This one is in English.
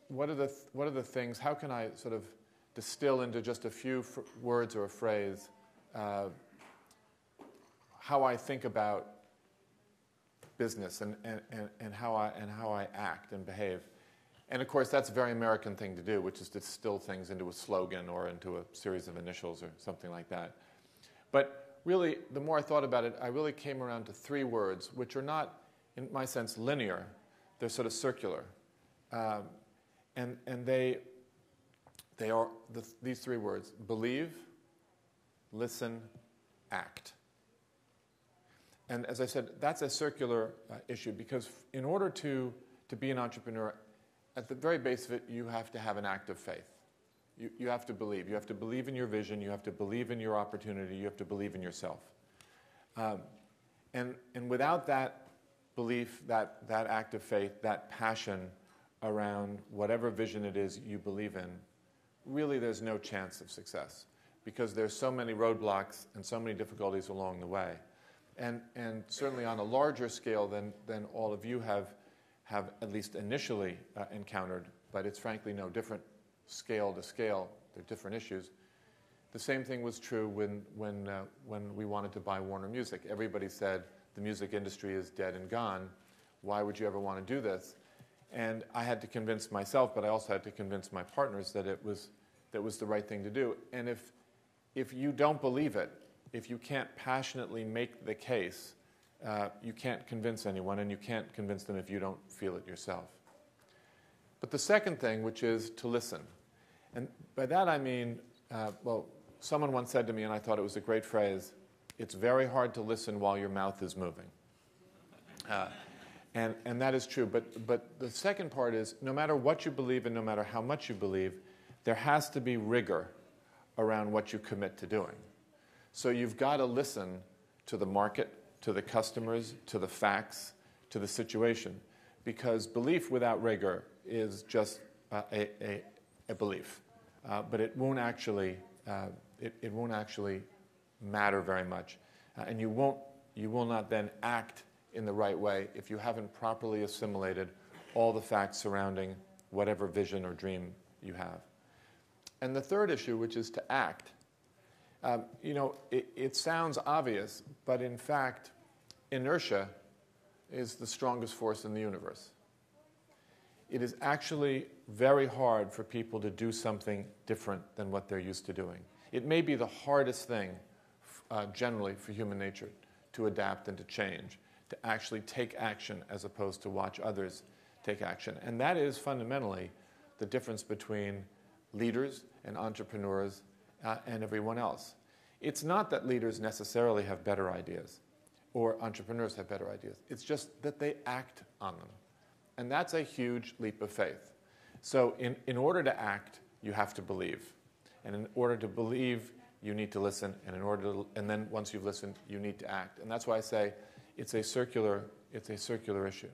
What are the things, how can I sort of distill into just a few words or a phrase how I think about business and how I act and behave? And of course, that's a very American thing to do, which is to distill things into a slogan or into a series of initials or something like that. But really, the more I thought about it, I really came around to three words, which are not, in my sense, linear. They're sort of circular. And they are these three words: believe, listen, act. And as I said, that's a circular issue, because in order to be an entrepreneur, at the very base of it, you have to have an act of faith. You have to believe. You have to believe in your vision. You have to believe in your opportunity. You have to believe in yourself. And without that belief, that act of faith, that passion around whatever vision it is you believe in, really there's no chance of success, because there's so many roadblocks and so many difficulties along the way. And certainly on a larger scale than all of you have at least initially encountered, but it's frankly no different scale to scale. They're different issues. The same thing was true when we wanted to buy Warner Music. Everybody said the music industry is dead and gone. Why would you ever want to do this? And I had to convince myself, but I also had to convince my partners that it was the right thing to do. And if you don't believe it, if you can't passionately make the case, you can't convince anyone, and you can't convince them if you don't feel it yourself. But the second thing, which is to listen. And by that I mean, well, someone once said to me, and I thought it was a great phrase, it's very hard to listen while your mouth is moving. And that is true. But the second part is, no matter what you believe and no matter how much you believe, there has to be rigor around what you commit to doing. So you've got to listen to the market, to the customers, to the facts, to the situation, because belief without rigor is just a belief, but it won't actually matter very much, and you will not then act in the right way if you haven't properly assimilated all the facts surrounding whatever vision or dream you have. And the third issue, which is to act, it sounds obvious, but in fact, inertia is the strongest force in the universe. It is actually very hard for people to do something different than what they're used to doing. It may be the hardest thing, generally, for human nature to adapt and to change, to actually take action as opposed to watch others take action. And that is fundamentally the difference between leaders and entrepreneurs and everyone else. It's not that leaders necessarily have better ideas or entrepreneurs have better ideas. It's just that they act on them. And that's a huge leap of faith. So in order to act, you have to believe. And in order to believe, you need to listen. And then once you've listened, you need to act. And that's why I say it's a circular issue.